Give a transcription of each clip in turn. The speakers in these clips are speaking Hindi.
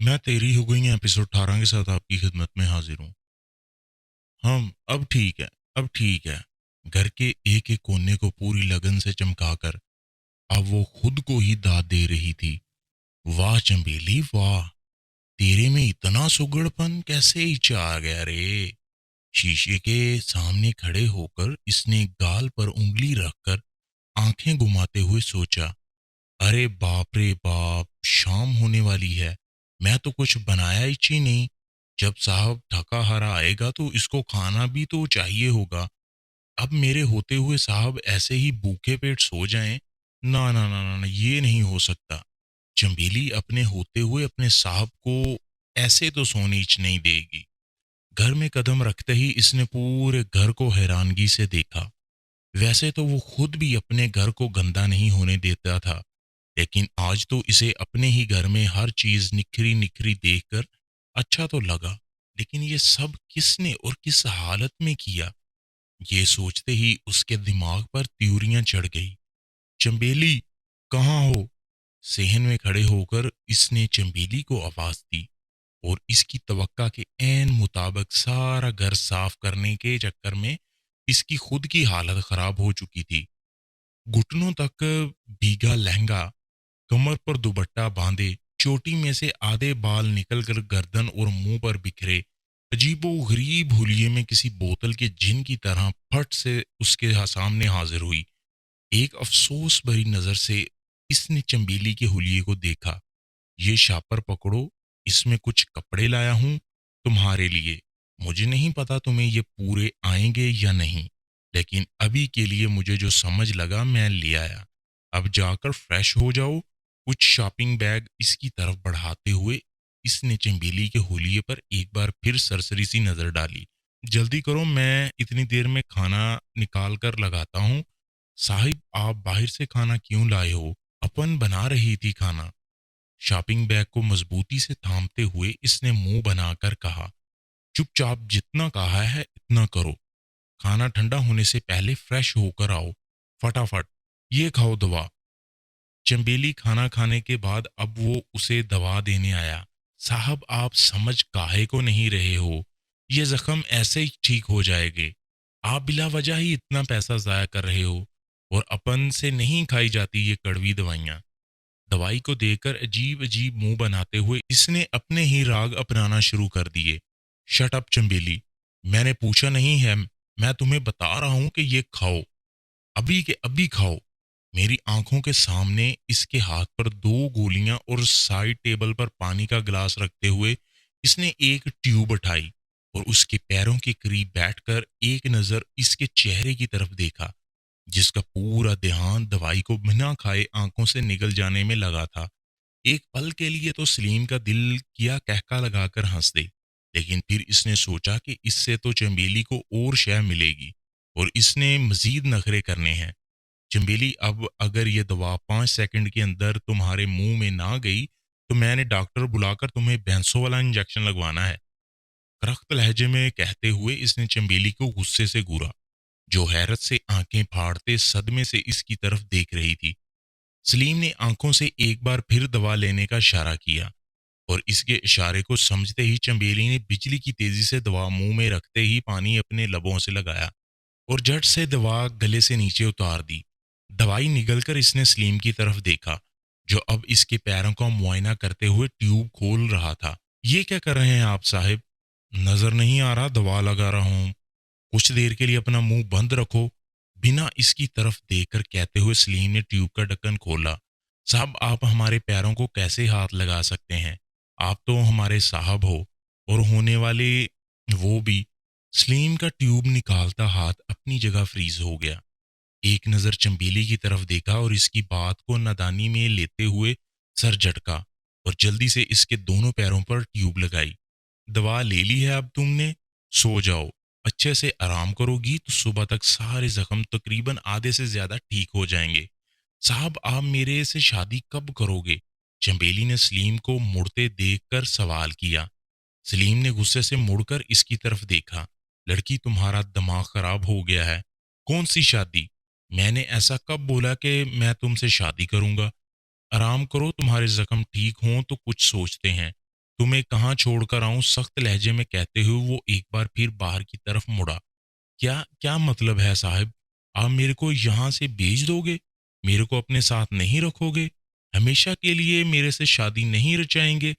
मैं तेरी हो गई एपिसोड 18 के साथ आपकी खिदमत में हाजिर हूँ। हम अब ठीक है। अब ठीक है। घर के एक एक कोने को पूरी लगन से चमकाकर अब वो खुद को ही दाद दे रही थी। वाह चंबेली वाह, तेरे में इतना सुगड़पन कैसे ही आ गया रे। शीशे के सामने खड़े होकर इसने गाल पर उंगली रखकर आंखें घुमाते हुए सोचा, अरे बाप रे बाप, शाम होने वाली है। मैं तो कुछ बनाया ही नहीं। जब साहब थका हारा आएगा तो इसको खाना भी तो चाहिए होगा। अब मेरे होते हुए साहब ऐसे ही भूखे पेट सो जाएं? ना ना ना ना ना, ये नहीं हो सकता। चंबेली अपने होते हुए अपने साहब को ऐसे तो सोने नहीं देगी। घर में कदम रखते ही इसने पूरे घर को हैरानगी से देखा। वैसे तो वो खुद भी अपने घर को गंदा नहीं होने देता था, लेकिन आज तो इसे अपने ही घर में हर चीज निखरी निखरी देखकर अच्छा तो लगा। लेकिन ये सब किसने और किस हालत में किया? ये सोचते ही उसके दिमाग पर त्यूरियां चढ़ गई। चंबेली, कहाँ हो? सेहन में खड़े होकर इसने चंबेली को आवाज दी और इसकी तवक्का के ऐन मुताबिक सारा घर साफ करने के चक्कर में इसकी खुद की हालत खराब हो चुकी थी। घुटनों तक भीगा लहंगा, कमर पर दुपट्टा बांधे, चोटी में से आधे बाल निकलकर गर्दन और मुंह पर बिखरे, अजीबो गरीब हुलिये में किसी बोतल के जिन की तरह फट से उसके सामने हाजिर हुई। एक अफसोस भरी नजर से इसने चंबेली के हुलिये को देखा। ये शापर पकड़ो, इसमें कुछ कपड़े लाया हूं तुम्हारे लिए। मुझे नहीं पता तुम्हें ये पूरे आएंगे या नहीं, लेकिन अभी के लिए मुझे जो समझ लगा मैं ले आया। अब जाकर फ्रेश हो जाओ। कुछ शॉपिंग बैग इसकी तरफ बढ़ाते हुए इसने चंबेली के होलिये पर एक बार फिर सरसरी सी नजर डाली। जल्दी करो, मैं इतनी देर में खाना निकाल कर लगाता हूँ। साहिब, आप बाहर से खाना क्यों लाए हो? अपन बना रही थी खाना। शॉपिंग बैग को मजबूती से थामते हुए इसने मुंह बनाकर कहा, चुपचाप जितना कहा है इतना करो। खाना ठंडा होने से पहले फ्रेश होकर आओ। फटाफट। ये खाओ दवा। चंबेली खाना खाने के बाद अब वो उसे दवा देने आया। साहब, आप समझ काहे को नहीं रहे हो? ये जख्म ऐसे ही ठीक हो जाएंगे। आप बिला वजह ही इतना पैसा जाया कर रहे हो, और अपन से नहीं खाई जाती ये कड़वी दवाइयाँ। दवाई को देकर अजीब अजीब मुंह बनाते हुए इसने अपने ही राग अपनाना शुरू कर दिए। शट अप चंबेली, मैंने पूछा नहीं है, मैं तुम्हें बता रहा हूं कि ये खाओ, अभी के अभी खाओ। मेरी आंखों के सामने इसके हाथ पर दो गोलियां और साइड टेबल पर पानी का गिलास रखते हुए इसने एक ट्यूब उठाई और उसके पैरों के करीब बैठकर एक नजर इसके चेहरे की तरफ देखा, जिसका पूरा ध्यान दवाई को बिना खाए आंखों से निगल जाने में लगा था। एक पल के लिए तो सलीम का दिल किया कहका लगाकर हंस दे, लेकिन फिर इसने सोचा कि इससे तो चंबेली को और शय मिलेगी और इसने मजीद नखरे करने हैं। चंबेली, अब अगर ये दवा 5 सेकंड के अंदर तुम्हारे मुंह में ना गई तो मैंने डॉक्टर बुलाकर तुम्हें भैंसों वाला इंजेक्शन लगवाना है। करख्त लहजे में कहते हुए इसने चंबेली को गुस्से से घूरा, जो हैरत से आंखें फाड़ते सदमे से इसकी तरफ देख रही थी। सलीम ने आंखों से एक बार फिर दवा लेने का इशारा किया और इसके इशारे को समझते ही चंबेली ने बिजली की तेजी से दवा मुंह में रखते ही पानी अपने लबों से लगाया और झट से दवा गले से नीचे उतार दी। दवाई निगलकर इसने सलीम की तरफ देखा, जो अब इसके पैरों का मुआयना करते हुए ट्यूब खोल रहा था। ये क्या कर रहे हैं आप साहब? नजर नहीं आ रहा दवा लगा रहा हूं। कुछ देर के लिए अपना मुंह बंद रखो। बिना इसकी तरफ देखकर कहते हुए सलीम ने ट्यूब का ढक्कन खोला। साहब, आप हमारे पैरों को कैसे हाथ लगा सकते हैं? आप तो हमारे साहब हो और होने वाले वो भी। सलीम का ट्यूब निकालता हाथ अपनी जगह फ्रीज हो गया। एक नजर चंबेली की तरफ देखा और इसकी बात को नादानी में लेते हुए सर झटका और जल्दी से इसके दोनों पैरों पर ट्यूब लगाई। दवा ले ली है अब तुमने, सो जाओ। अच्छे से आराम करोगी तो सुबह तक सारे जख्म तकरीबन आधे से ज्यादा ठीक हो जाएंगे। साहब, आप मेरे से शादी कब करोगे? चंबेली ने सलीम को मुड़ते देखकर सवाल किया। सलीम ने गुस्से से मुड़कर इसकी तरफ देखा। लड़की, तुम्हारा दिमाग खराब हो गया है। कौन सी शादी? मैंने ऐसा कब बोला कि मैं तुमसे शादी करूंगा? आराम करो, तुम्हारे जख्म ठीक हों तो कुछ सोचते हैं। तुम्हें कहाँ छोड़कर आऊं, सख्त लहजे में कहते हुए वो एक बार फिर बाहर की तरफ मुड़ा। क्या क्या मतलब है साहब? आप मेरे को यहाँ से भेज दोगे? मेरे को अपने साथ नहीं रखोगे? हमेशा के लिए मेरे से शादी नहीं रचाएंगे?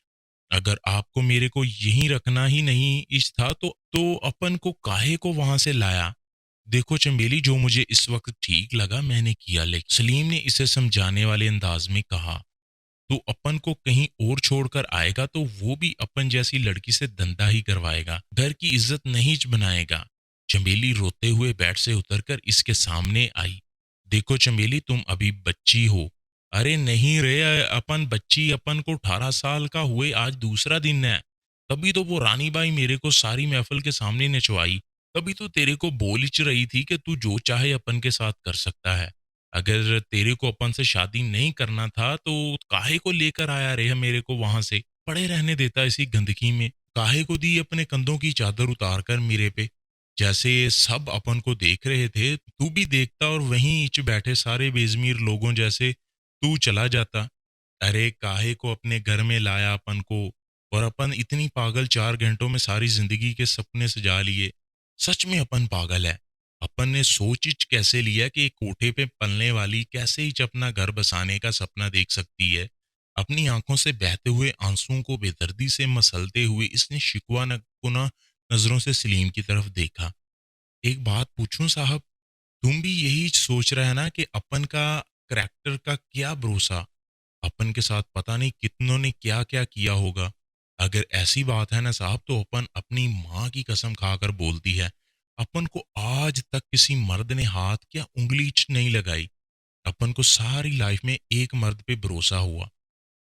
अगर आपको मेरे को यहीं रखना ही नहीं इच था तो अपन को काहे को वहां से लाया? देखो चमेली, जो मुझे इस वक्त ठीक लगा मैंने किया, लेकिन सलीम ने इसे समझाने वाले अंदाज में कहा, तो अपन को कहीं और छोड़कर आएगा तो वो भी अपन जैसी लड़की से धंधा ही करवाएगा, घर की इज्जत नहीं बनाएगा। चमेली रोते हुए बेड से उतरकर इसके सामने आई। देखो चमेली, तुम अभी बच्ची हो। अरे नहीं रे, अपन बच्ची, अपन को 18 साल का हुए आज दूसरा दिन है। तभी तो वो रानी बाई मेरे को सारी महफिल के सामने नचवाई। तभी तो तेरे को बोल ही रही थी कि तू जो चाहे अपन के साथ कर सकता है। अगर तेरे को अपन से शादी नहीं करना था तो काहे को लेकर आया रे मेरे को वहां से, पड़े रहने देता इसी गंदगी में। काहे को दी अपने कंधों की चादर उतार कर मेरे पे। जैसे सब अपन को देख रहे थे तू भी देखता और वहीं इच बैठे सारे बेजमीर लोगों जैसे तू चला जाता। अरे काहे को अपने घर में लाया अपन को, और अपन इतनी पागल 4 घंटों में सारी जिंदगी के सपने सजा लिए। सच में अपन पागल है। अपन ने सोच इच कैसे लिया कि एक कोठे पे पलने वाली कैसे इच अपना घर बसाने का सपना देख सकती है। अपनी आंखों से बहते हुए आंसुओं को बेदर्दी से मसलते हुए इसने शिकवा न कुना नजरों से सलीम की तरफ देखा। एक बात पूछूं साहब, तुम भी यही सोच रहे है ना कि अपन का करैक्टर का क्या भरोसा? अपन के साथ पता नहीं कितनों ने क्या क्या किया होगा। अगर ऐसी बात है ना साहब, तो अपन अपनी माँ की कसम खाकर बोलती है, अपन को आज तक किसी मर्द ने हाथ क्या उंगली नहीं लगाई। अपन को सारी लाइफ में एक मर्द पे भरोसा हुआ,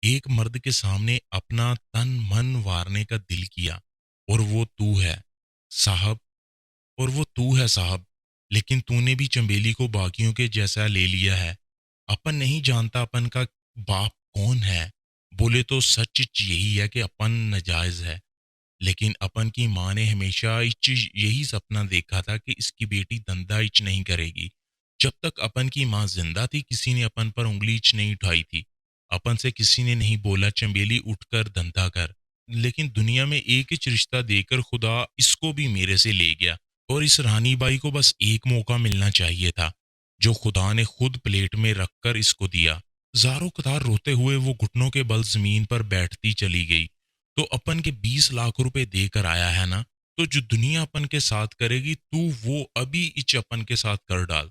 एक मर्द के सामने अपना तन मन वारने का दिल किया, और वो तू है साहब। और वो तू है साहब। लेकिन तूने भी चंबेली को बाकियों के जैसा ले लिया है। अपन नहीं जानता अपन का बाप कौन है। बोले तो सच यही है कि अपन नाजायज है। लेकिन अपन की माँ ने हमेशा इच यही सपना देखा था कि इसकी बेटी धंधा इच नहीं करेगी। जब तक अपन की माँ जिंदा थी किसी ने अपन पर उंगली इच नहीं उठाई थी। अपन से किसी ने नहीं बोला चंबेली उठकर धंधा कर। लेकिन दुनिया में एक ही रिश्ता देकर खुदा इसको भी मेरे से ले गया। और इस रानी बाई को बस एक मौका मिलना चाहिए था, जो खुदा ने खुद प्लेट में रखकर इसको दिया। ज़ारों कतार रोते हुए वो घुटनों के बल जमीन पर बैठती चली गई। तो अपन के 20 लाख रुपए देकर आया है ना, तो जो दुनिया अपन के साथ करेगी तू वो अभी इच अपन के साथ कर डाल,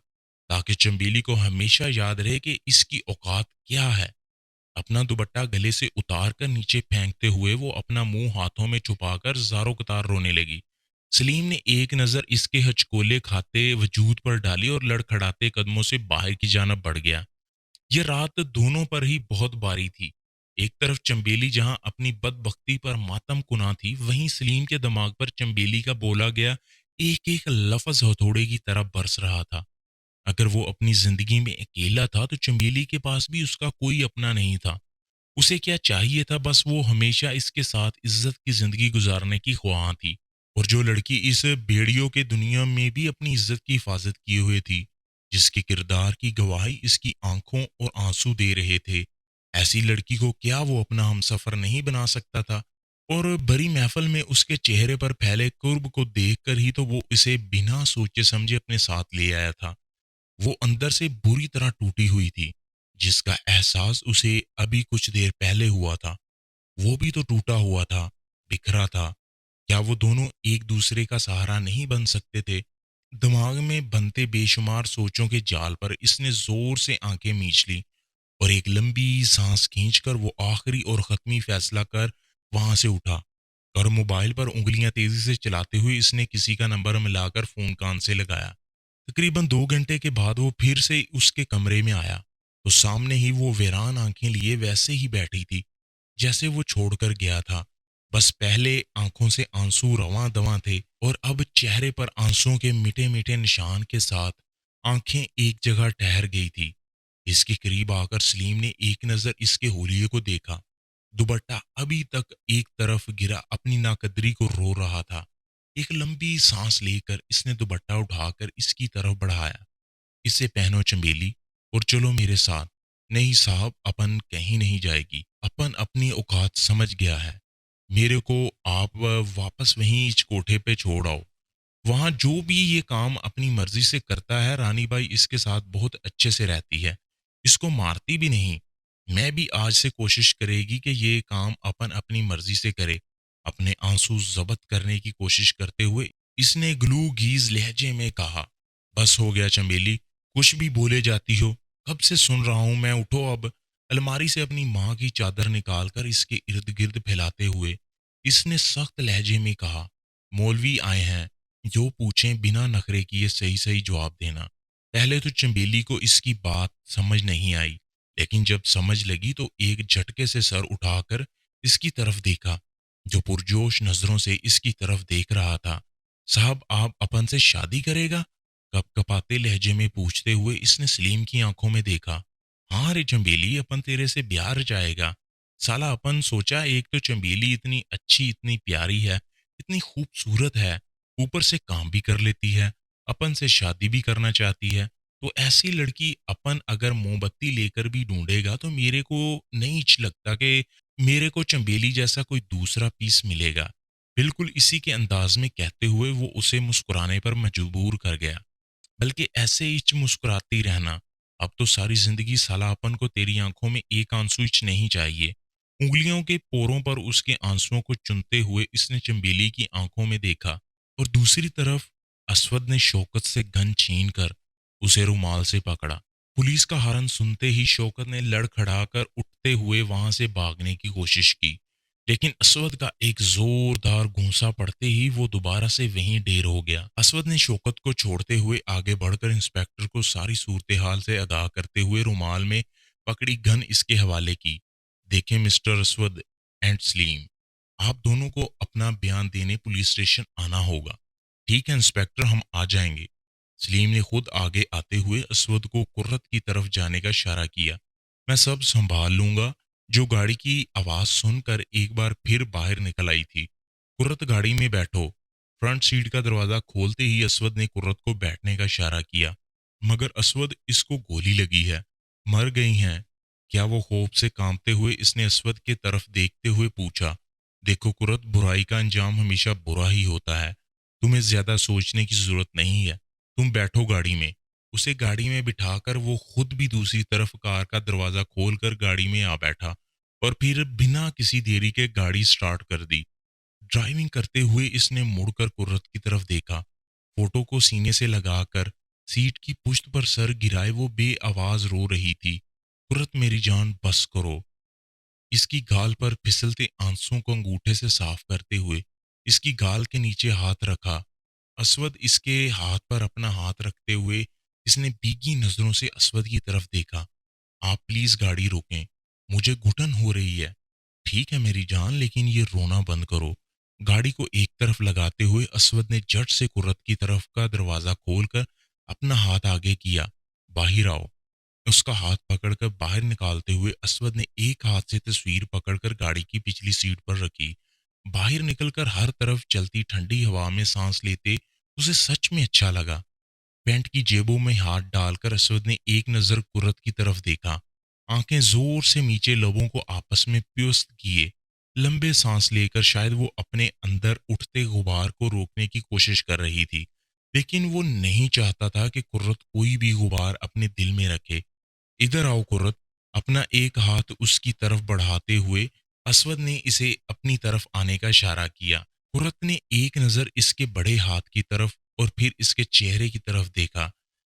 ताकि चंबेली को हमेशा याद रहे कि इसकी औकात क्या है। अपना दुपट्टा गले से उतार कर नीचे फेंकते हुए वो अपना मुंह हाथों में छुपाकर ज़ारों कतार रोने लगी। सलीम ने एक नज़र इसके हचकोले खाते वजूद पर डाली और लड़खड़ाते कदमों से बाहर की जानब बढ़ गया। ये रात दोनों पर ही बहुत भारी थी। एक तरफ चंबेली जहां अपनी बदबख्ती पर मातम कुना थी, वहीं सलीम के दिमाग पर चंबेली का बोला गया एक एक लफ्ज हथौड़े की तरह बरस रहा था। अगर वो अपनी जिंदगी में अकेला था तो चंबेली के पास भी उसका कोई अपना नहीं था। उसे क्या चाहिए था, बस वो हमेशा इसके साथ इज्जत की जिंदगी गुजारने की ख्वाह थी। और जो लड़की इस भेड़ियों के दुनिया में भी अपनी इज्जत की हिफाजत किए हुए थी, जिसके किरदार की गवाही इसकी आंखों और आंसू दे रहे थे, ऐसी लड़की को क्या वो अपना हमसफर नहीं बना सकता था? और बड़ी महफिल में उसके चेहरे पर फैले कुर्ब को देखकर ही तो वो इसे बिना सोचे समझे अपने साथ ले आया था। वो अंदर से बुरी तरह टूटी हुई थी, जिसका एहसास उसे अभी कुछ देर पहले हुआ था। वो भी तो टूटा हुआ था, बिखरा था। क्या वो दोनों एक दूसरे का सहारा नहीं बन सकते थे? दिमाग में बनते बेशुमार सोचों के जाल पर इसने जोर से आंखें मीच ली, और एक लंबी सांस खींचकर वो आखिरी और खत्मी फैसला कर वहां से उठा। और मोबाइल पर उंगलियां तेजी से चलाते हुए इसने किसी का नंबर मिलाकर फोन कान से लगाया। तकरीबन 2 घंटे के बाद वो फिर से उसके कमरे में आया, तो सामने ही वो वीरान आंखें लिए वैसे ही बैठी थी जैसे वो छोड़कर गया था। बस पहले आंखों से आंसू रवां दवां थे, और अब चेहरे पर आंसुओं के मिटे मिटे निशान के साथ आंखें एक जगह ठहर गई थी। इसके करीब आकर सलीम ने एक नजर इसके होलिये को देखा। दुपट्टा अभी तक एक तरफ गिरा अपनी नाकदरी को रो रहा था। एक लंबी सांस लेकर इसने दुपट्टा उठाकर इसकी तरफ बढ़ाया। इसे पहनो चंबेली, और चलो मेरे साथ। नहीं साहब, अपन कहीं नहीं जाएगी, अपन अपनी औकात समझ गया है। मेरे को आप वापस वहीं इस कोठे पे छोड़ आओ। वहाँ जो भी ये काम अपनी मर्ज़ी से करता है, रानी बाई इसके साथ बहुत अच्छे से रहती है। इसको मारती भी नहीं। मैं भी आज से कोशिश करेगी कि ये काम अपन अपनी मर्ज़ी से करे। अपने आँसू ज़ब्त करने की कोशिश करते हुए इसने गलूगीज़ लहजे में कहा, "बस हो गया चमेली, कुछ भी बोले जाती हो। कब से सुन रहा हूँ मैं, उठो अब।" अलमारी से अपनी माँ की चादर निकाल कर इसके इर्द-गिर्द फैलाते हुए इसने सख्त लहजे में कहा, "मौलवी आए हैं, जो पूछें बिना नखरे किए सही-सही जवाब देना।" पहले तो चंबेली को इसकी बात समझ नहीं आई, लेकिन जब समझ लगी तो एक झटके से सर उठाकर इसकी तरफ देखा, जो पुरजोश नज़रों से इसकी तरफ देख रहा था। "साहब आप अपन से शादी करेगा?" कँपकँपाते लहजे में पूछते हुए इसने सलीम की आँखों में देखा। "हाँ रे चंबेली, अपन तेरे से ब्याह रचाएगा। साला अपन सोचा एक तो चंबेली इतनी अच्छी, इतनी प्यारी है, इतनी खूबसूरत है, ऊपर से काम भी कर लेती है, अपन से शादी भी करना चाहती है। तो ऐसी लड़की अपन अगर मोमबत्ती लेकर भी ढूँढेगा तो मेरे को नहीं लगता कि मेरे को चंबेली जैसा कोई दूसरा पीस मिलेगा।" बिल्कुल इसी के अंदाज में कहते हुए वो उसे मुस्कुराने पर मजबूर कर गया। "बल्कि ऐसे हिच मुस्कुराती रहना। अब तो सारी ज़िंदगी साला अपन को तेरी आँखों में एक आँसू हिच नहीं चाहिए।" उँगलियों के पोरों पर उसके आँसुओं को चुनते हुए इसने चंबेली की आँखों में देखा और दूसरी तरफ असवद ने शौकत से गन छीनकर उसे रुमाल से पकड़ा। पुलिस का हॉर्न सुनते ही शौकत ने लड़खड़ाकर उठते हुए वहां से भागने की कोशिश की, लेकिन असवद का एक जोरदार घूंसा पड़ते ही वो दोबारा से वहीं ढेर हो गया। असवद ने शौकत को छोड़ते हुए आगे बढ़कर इंस्पेक्टर को सारी सूरत हाल से आगाह करते हुए रुमाल में पकड़ी गन इसके हवाले की। "देखें मिस्टर असवद एंड सलीम, आप दोनों को अपना बयान देने पुलिस स्टेशन आना होगा।" "ठीक है इंस्पेक्टर, हम आ जाएंगे।" सलीम ने खुद आगे आते हुए असवद को कुर्रत की तरफ जाने का इशारा किया। "मैं सब संभाल लूंगा।" जो गाड़ी की आवाज़ सुनकर एक बार फिर बाहर निकल आई थी। "कुर्रत गाड़ी में बैठो।" फ्रंट सीट का दरवाज़ा खोलते ही असवद ने कुर्रत को बैठने का इशारा किया। मगर असवद इसको गोली लगी है, मर गई हैं। क्या वो खौफ से कांपते हुए इसने असवद के तरफ देखते हुए पूछा। "देखो कुर्रत, बुराई का अंजाम हमेशा बुरा ही होता है। तुम्हें ज़्यादा सोचने की ज़रूरत नहीं है। तुम बैठो गाड़ी में।" उसे गाड़ी में बिठाकर वो खुद भी दूसरी तरफ कार का दरवाज़ा खोलकर गाड़ी में आ बैठा और फिर बिना किसी देरी के गाड़ी स्टार्ट कर दी। ड्राइविंग करते हुए इसने मुड़कर कुर्रत की तरफ देखा। फोटो को सीने से लगाकर सीट की पुश्त पर सर गिराए वो बेआवाज रो रही थी। "कुर्रत मेरी जान, बस करो।" इसकी गाल पर फिसलते आंसुओं को अंगूठे से साफ करते हुए इसकी गाल के नीचे हाथ रखा। असवद इसके हाथ पर अपना हाथ रखते हुए इसने भीगी नजरों से असवद की तरफ देखा। "आप प्लीज गाड़ी रोकें, मुझे घुटन हो रही है।" "ठीक है मेरी जान, लेकिन ये रोना बंद करो।" गाड़ी को एक तरफ लगाते हुए असवद ने झट से कुर्रत की तरफ का दरवाजा खोलकर अपना हाथ आगे किया। "बाहर आओ।" उसका हाथ पकड़कर बाहर निकालते हुए असवद ने एक हाथ से तस्वीर पकड़कर गाड़ी की पिछली सीट पर रखी। बाहर निकलकर हर तरफ चलती ठंडी हवा में सांस लेते उसे सच में अच्छा लगा। पैंट की जेबों में हाथ डालकर असवद ने एक नजर कुर्रत की तरफ देखा। आंखें जोर से नीचे लबों को आपस में प्युस्त किए लंबे सांस लेकर शायद वो अपने अंदर उठते गुबार को रोकने की कोशिश कर रही थी, लेकिन वो नहीं चाहता था कि कुर्रत कोई भी गुबार अपने दिल में रखे। "इधर आओ कुर्रत।" अपना एक हाथ उसकी तरफ बढ़ाते हुए असवद ने इसे अपनी तरफ आने का इशारा किया। कुर्रत ने एक नज़र इसके बड़े हाथ की तरफ और फिर इसके चेहरे की तरफ देखा,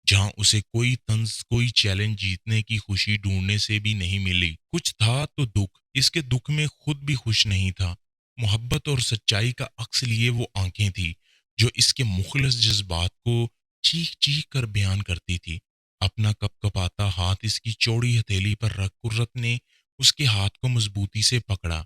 जहां उसे कोई तंज, कोई चैलेंज जीतने की खुशी ढूंढने से भी नहीं मिली। कुछ था तो दुख, इसके दुख में खुद भी खुश नहीं था। मोहब्बत और सच्चाई का अक्स लिए वो आंखें थी, जो इसके मुखलस जज्बात को चीख चीख कर बयान करती थी। अपना कपकपाता हाथ इसकी चौड़ी हथेली पर रख कुर्रत ने उसके हाथ को मजबूती से पकड़ा।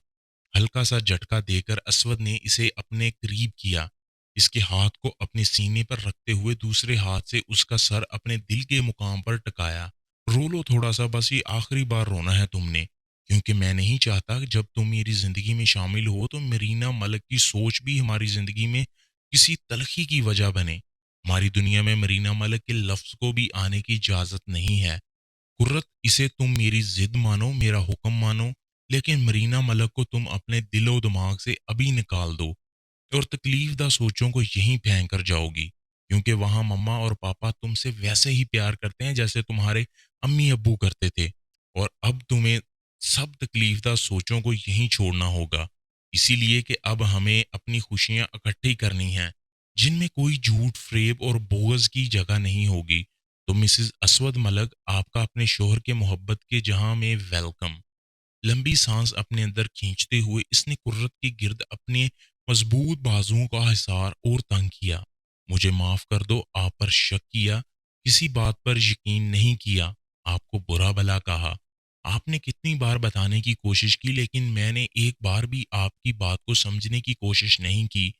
हल्का सा झटका देकर असवद ने इसे अपने करीब किया। इसके हाथ को अपने सीने पर रखते हुए दूसरे हाथ से उसका सर अपने दिल के मुकाम पर टिकाया। "रो लो थोड़ा सा, बस ये आखिरी बार रोना है तुमने, क्योंकि मैं नहीं चाहता कि जब तुम मेरी जिंदगी में शामिल हो तो मरीना मलिक की सोच भी हमारी जिंदगी में किसी तलखी की वजह बने। हमारी दुनिया में मरीना मलिक के लफ्ज को भी आने की इजाजत नहीं है। कुर्रत, इसे तुम मेरी जिद मानो, मेरा हुक्म मानो, लेकिन मरीना मलक को तुम अपने दिलो दिमाग से अभी निकाल दो और तकलीफ दा सोचों को यहीं फेंक कर जाओगी, क्योंकि वहां मम्मा और पापा तुमसे वैसे ही प्यार करते हैं जैसे तुम्हारे अम्मी अब्बू करते थे। और अब तुम्हें सब तकलीफ दा सोचों को यहीं छोड़ना होगा, इसीलिए कि अब हमें अपनी खुशियां इकट्ठी करनी हैं, जिनमें कोई झूठ, फ्रेब और बोझ की जगह नहीं होगी। तो मिसेस असवद मलक, आपका अपने शोहर के मोहब्बत के जहां में वेलकम। लंबी सांस अपने अंदर खींचते हुए इसने कुर्रत के गिर्द अपने मजबूत बाजुओं का हिसार और तंग किया। मुझे माफ कर दो, आप पर शक किया, किसी बात पर यकीन नहीं किया, आपको बुरा भला कहा। आपने कितनी बार बताने की कोशिश की, लेकिन मैंने एक बार भी आपकी बात को समझने की कोशिश नहीं की।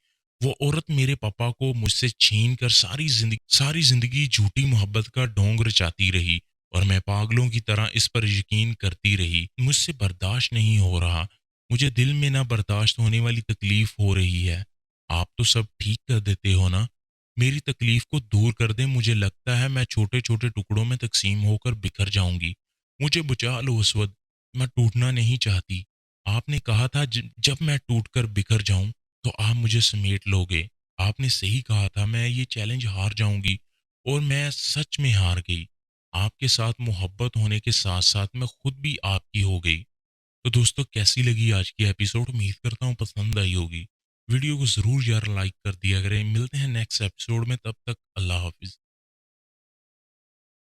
वो औरत मेरे पापा को मुझसे छीन कर सारी जिंदगी झूठी मोहब्बत का ढोंग रचाती रही, और मैं पागलों की तरह इस पर यकीन करती रही। मुझसे बर्दाश्त नहीं हो रहा, मुझे दिल में ना बर्दाश्त होने वाली तकलीफ हो रही है। आप तो सब ठीक कर देते हो ना, मेरी तकलीफ को दूर कर दें। मुझे लगता है मैं छोटे छोटे टुकड़ों में तकसीम होकर बिखर जाऊंगी। मुझे बुझा लो उसवद, मैं टूटना नहीं चाहती। आपने कहा था जब मैं टूट कर बिखर जाऊं तो आप मुझे समेट लोगे। आपने सही कहा था, मैं ये चैलेंज हार जाऊंगी, और मैं सच में हार गई। आपके साथ मोहब्बत होने के साथ-साथ मैं खुद भी आपकी हो गई। तो दोस्तों, कैसी लगी आज की एपिसोड? उम्मीद करता हूँ पसंद आई होगी। वीडियो को ज़रूर यार लाइक कर दिया करें। मिलते हैं नेक्स्ट एपिसोड में, तब तक अल्लाह हाफ़िज़।